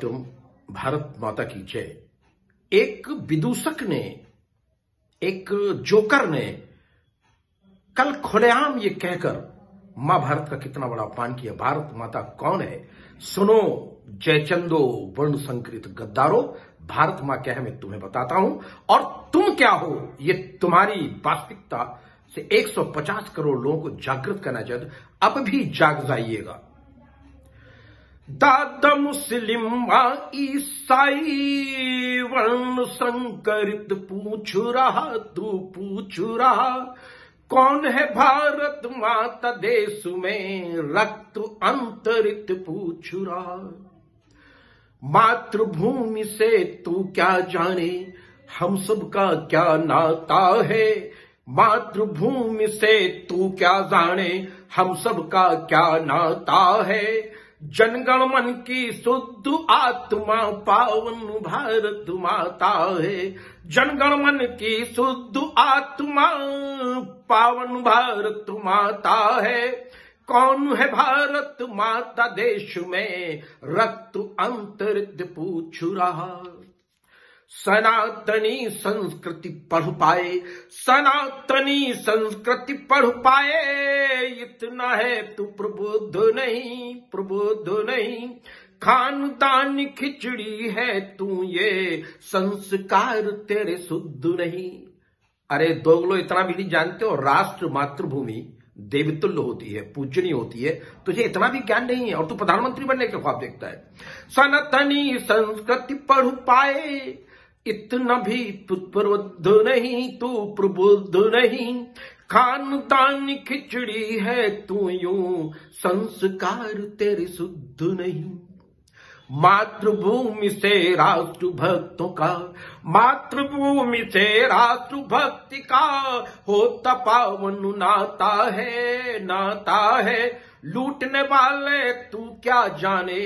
तुम भारत माता की जय। एक विदूषक ने, एक जोकर ने कल खुलेआम ये कहकर मां भारत का कितना बड़ा अपमान किया। भारत माता कौन है? सुनो जयचंदो वर्ण संकृत गद्दारो, भारत मां क्या है मैं तुम्हें बताता हूं, और तुम क्या हो ये तुम्हारी वास्तविकता से 150 करोड़ लोगों को जागृत करना चाहिए। अब भी जाग जाइएगा। दादा मुस्लिम ईसाई वर्ण संकरित पूछ रहा, तू पूछ रहा कौन है भारत माता देश में रक्त अंतरित पूछ रहा। मातृभूमि से तू क्या जाने, हम सब का क्या नाता है। मातृभूमि से तू क्या जाने, हम सब का क्या नाता है। जनगण मन की शुद्ध आत्मा पावन भारत माता है। जनगण मन की शुद्ध आत्मा पावन भारत माता है। कौन है भारत माता देश में रक्त अंतरित पूछ रहा। सनातनी संस्कृति पढ़ पाए, सनातनी संस्कृति पढ़ पाए, इतना है तू प्रबुद्ध नहीं, प्रबुद्ध नहीं। खानदान खिचड़ी है तू, ये संस्कार तेरे शुद्ध नहीं। अरे दोगलो, इतना भी नहीं जानते हो राष्ट्र मातृभूमि देवतुल्य होती है, पूजनीय होती है। तुझे इतना भी ज्ञान नहीं है और तू प्रधानमंत्री बनने के ख्वाब देखता है। सनातनी संस्कृति पढ़ पाए, इतना भी प्रबुद्ध नहीं, तू प्रबुद्ध नहीं। खानदान खिचड़ी है तू, यूं संस्कार तेरे शुद्ध नहीं। मातृभूमि से राष्ट्र भक्तों का, मातृभूमि से राष्ट्र भक्ति का होता पावन नाता है, नाता है। लूटने वाले तू क्या जाने,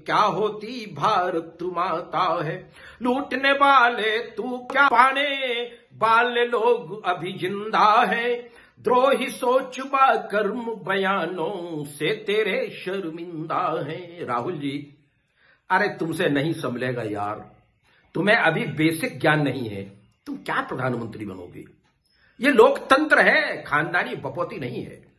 क्या होती भारत माता है। लूटने वाले तू क्या पाने, वाले लोग अभी जिंदा है। द्रोही सोच बा कर्म बयानों से तेरे शर्मिंदा है। राहुल जी, अरे तुमसे नहीं संभलेगा यार, तुम्हें अभी बेसिक ज्ञान नहीं है। तुम क्या प्रधानमंत्री बनोगे? ये लोकतंत्र है, खानदानी बपौती नहीं है।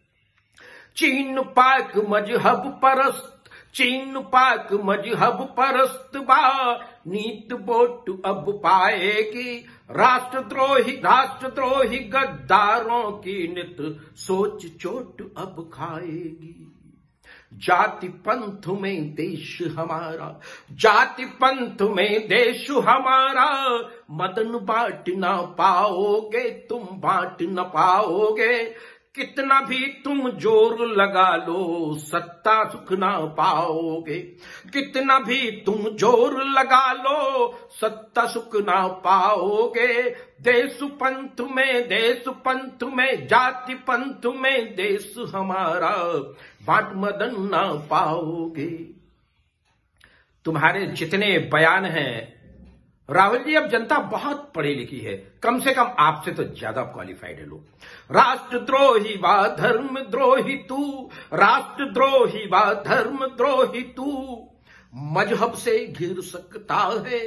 चीन पाक मजहब परस्त, चीन पाक मजहब परस्त बा नीत वोट अब पाएगी। राष्ट्रद्रोही गद्दारों की नित सोच चोट अब खाएगी। जाति पंथ में देश हमारा, जाति पंथ में देश हमारा, मदन बांट ना पाओगे तुम, बांट न पाओगे। कितना भी तुम जोर लगा लो, सत्ता सुख ना पाओगे। कितना भी तुम जोर लगा लो, सत्ता सुख ना पाओगे। देश पंथ में, देश पंथ में, जाति पंथ में देश हमारा, बाट मदन ना पाओगे। तुम्हारे जितने बयान हैं राहुल जी, अब जनता बहुत पढ़ी लिखी है, कम से कम आपसे तो ज्यादा क्वालिफाइड है लोग। राष्ट्रद्रोही व धर्मद्रोही तू, राष्ट्रद्रोही व धर्मद्रोही तू, मजहब से घिर सकता है।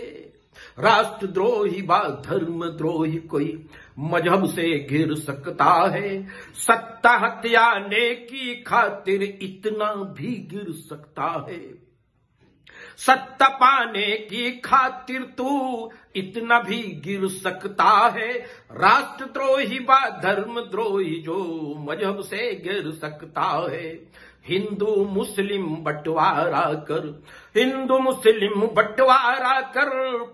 राष्ट्रद्रोही व धर्मद्रोही कोई मजहब से घिर सकता है। सत्ता हथियाने की खातिर इतना भी गिर सकता है। सत्ता पाने की खातिर तू इतना भी गिर सकता है। राष्ट्रद्रोही व धर्मद्रोही जो मजहब से गिर सकता है। हिंदू मुस्लिम बंटवारा कर, हिंदू मुस्लिम बंटवारा कर,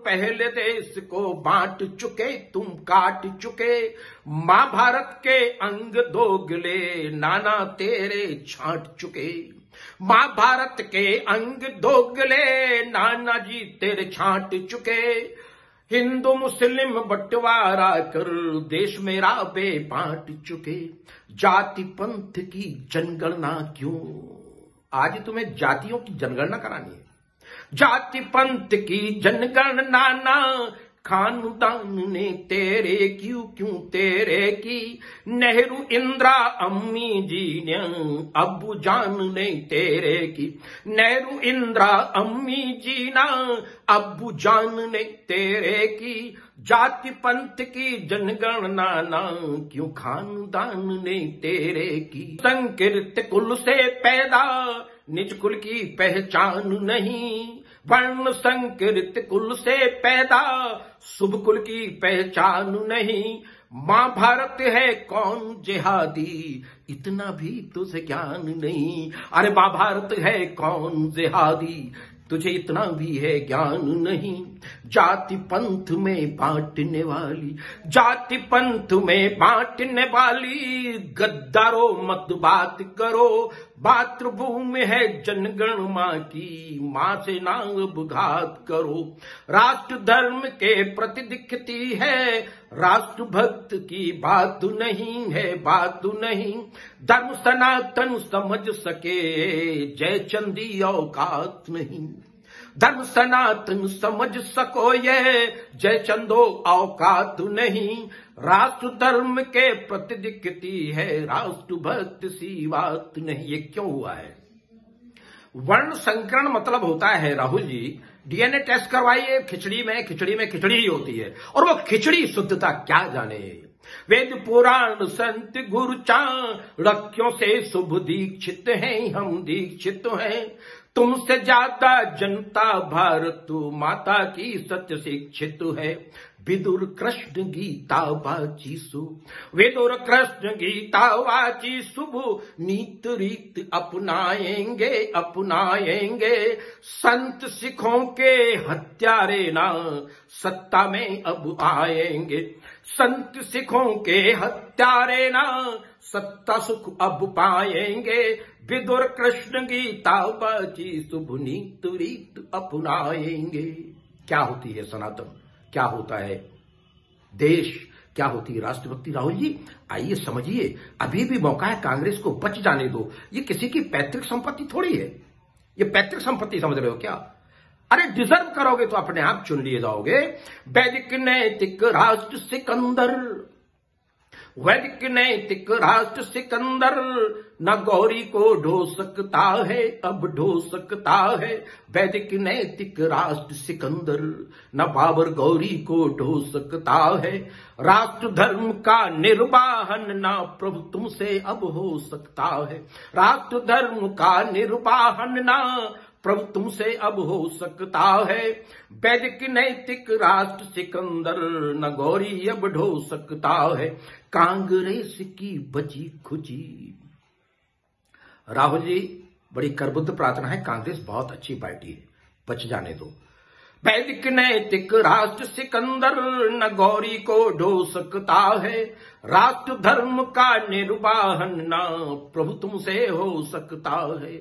पहले देश को बांट चुके तुम, काट चुके। मां भारत के अंग दोगले नाना तेरे छांट चुके। मां भारत के अंग दोगले नाना जी तेरे छांट चुके। हिंदू मुस्लिम बंटवारा कर देश मेरा बे बांट चुके। जाति पंथ की जनगणना क्यों? आज तुम्हें जातियों की जनगणना करानी है। जाति पंथ की जनगणना ना खानदान ने तेरे क्यों क्यों तेरे की। नेहरू इंदिरा अम्मी जी ने अब्बू जान ने तेरे की। नेहरू इंदिरा अम्मी जी ना अब्बू जान ने तेरे की। जाति पंथ की जनगणना ना क्यों खानदान ने तेरे की। संकीर्त कुल से पैदा निज कुल की पहचान नहीं। वर्ण संकीर्त कुल से पैदा शुभ कुल की पहचान नहीं। मां भारत है कौन जिहादी इतना भी तुझे ज्ञान नहीं। अरे मां भारत है कौन जिहादी तुझे इतना भी है ज्ञान नहीं। जाति पंथ में बांटने वाली, जाति पंथ में बांटने वाली गद्दारों मत बात करो। मातृभूमि है जनगण मां की, मां से ना अब घात करो। राष्ट्र धर्म के प्रति दिखती है राष्ट्रभक्त की बात नहीं है, बात नहीं। धर्म सनातन समझ सके जयचंदी औकात नहीं। धर्म सनातन समझ सको ये जयचंदो औकात नहीं। राष्ट्र धर्म के प्रति दिखती है राष्ट्रभक्त सी बात नहीं। ये क्यों हुआ है? वर्ण संकरण मतलब होता है राहुल जी, डीएनए टेस्ट करवाइए, खिचड़ी में खिचड़ी ही होती है, और वो खिचड़ी शुद्धता क्या जाने। वेद पुराण संत गुरु चाणक्यों से शुभ दीक्षित हैं हम, दीक्षित हैं। तुमसे ज्यादा जनता भारत माता की सत्य शिक्षित है। विदुर कृष्ण गीता वाची सु, विदुर कृष्ण गीता वाची शुभ नीत रीत अपनाएंगे, अपनाएंगे। संत सिखों के हत्यारे ना सत्ता में अब आएंगे। संत सिखों के हत्यारे ना सत्ता सुख अब पाएंगे। विदुर कृष्ण गीता वाची शुभ नीत रीत अपनाएंगे। क्या होती है सनातन, क्या होता है देश, क्या होती है राष्ट्रभक्ति? राहुल जी आइए समझिए, अभी भी मौका है, कांग्रेस को बच जाने दो। ये किसी की पैतृक संपत्ति थोड़ी है, ये पैतृक संपत्ति समझ रहे हो क्या? अरे डिजर्व करोगे तो अपने आप चुन लिए जाओगे। वैदिक नैतिक राष्ट्र सिकंदर, वैदिक नैतिक राष्ट्र सिकंदर न गौरी को ढो सकता है, अब ढो सकता है। वैदिक नैतिक राष्ट्र सिकंदर न बाबर गौरी को ढो सकता है। राष्ट्र धर्म का निर्वाहन ना प्रभु तुमसे अब हो सकता है। राष्ट्र धर्म का निर्वाहन ना प्रभु तुमसे अब हो सकता है। वैदिक नैतिक राष्ट्र सिकंदर न गौरी अब ढो सकता है। कांग्रेस की बची खुची। राहुल जी बड़ी करबुद्ध प्रार्थना है, कांग्रेस बहुत अच्छी पार्टी है, बच जाने दो। वैदिक नैतिक राष्ट्र सिकंदर न गौरी को ढो सकता है। राष्ट्र धर्म का निर्वाहन ना प्रभु तुमसे हो सकता है।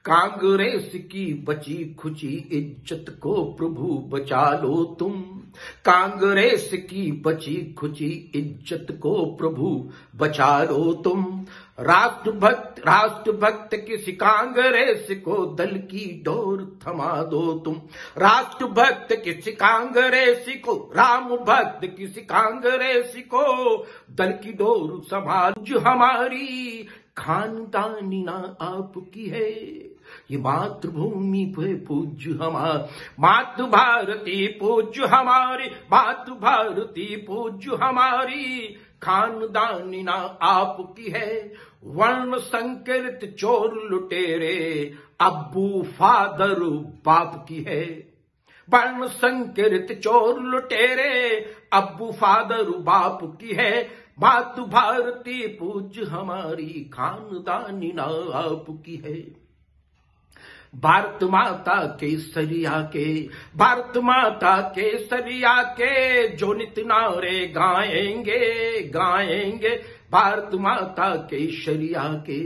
कांग्रेस की बची खुची इज्जत को प्रभु बचा लो तुम। कांग्रेस की बची खुची इज्जत को प्रभु बचा लो तुम। राष्ट्रभक्त किसी कांग्रेस को दल की डोर थमा दो तुम। राष्ट्रभक्त किसी कांग्रेस को, राम भक्त किसी कांग्रेस को दल की डोर संभाल। जो हमारी खानदानी ना आपकी है, ये मातृभूमि पे पूज्य हमार। मातृ भारती पूज्य हमारी, मातृ भारती पूज्य हमारी। खानदानी ना आपकी है। वर्ण संकीर्त चोर लुटेरे अब्बू फादर बाप की है। वर्ण संकीर्त चोर लुटेरे अब्बू फादर बाप की है। मातृ भारती पूज्य हमारी, खानदानी ना आपकी है। भारत माता के सरिया के, भारत माता के सरिया के जो नित नारे गाएंगे, गाएंगे। भारत माता के शरिया के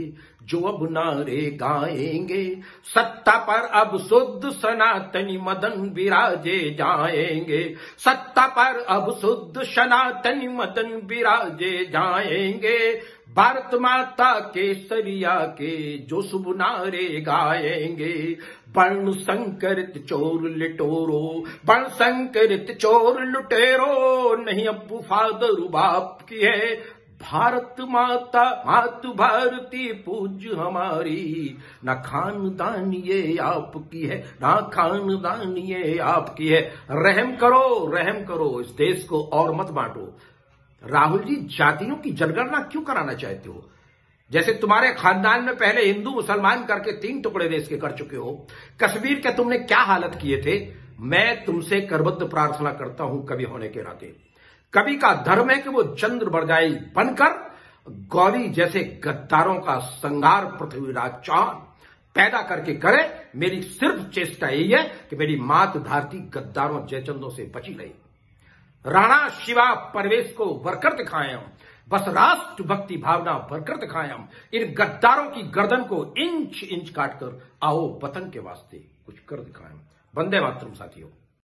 जो अब नारे गाएंगे, सत्ता पर अब शुद्ध सनातनी मदन विराजे जाएंगे, सत्ता पर अब शुद्ध सनातनी मदन विराजे जाएंगे। भारत माता केसरिया के जो शुभ नारे गाएंगे, वर्ण संकरित चोर लिटोरो, वर्ण संकरित चोर लुटेरो, नहीं अब फादर बाप की है भारत माता, मातु भारती पूज्य हमारी, ना खानदान ये आपकी है, ना खानदान ये आपकी है। रहम करो, इस देश को और मत बांटो। राहुल जी, जातियों की जनगणना क्यों कराना चाहते हो? जैसे तुम्हारे खानदान में पहले हिंदू मुसलमान करके 3 टुकड़े देश के कर चुके हो, कश्मीर के तुमने क्या हालत किए थे। मैं तुमसे करबद्ध प्रार्थना करता हूं कवि होने के नाते, कवि का धर्म है कि वो चंद्र बरजाई बनकर गौरी जैसे गद्दारों का संगार पृथ्वीराज चौहान पैदा करके करे। मेरी सिर्फ चेष्टा यही है कि मेरी मात भारती गद्दारों जयचंदों से बची रही। राणा शिवा परवेश को बरकर दिखाएं हम, बस राष्ट्र भक्ति भावना बरकर दिखाएं हम। इन गद्दारों की गर्दन को इंच इंच काटकर आओ वतन के वास्ते कुछ कर दिखाएं। वंदे मातरम साथियों।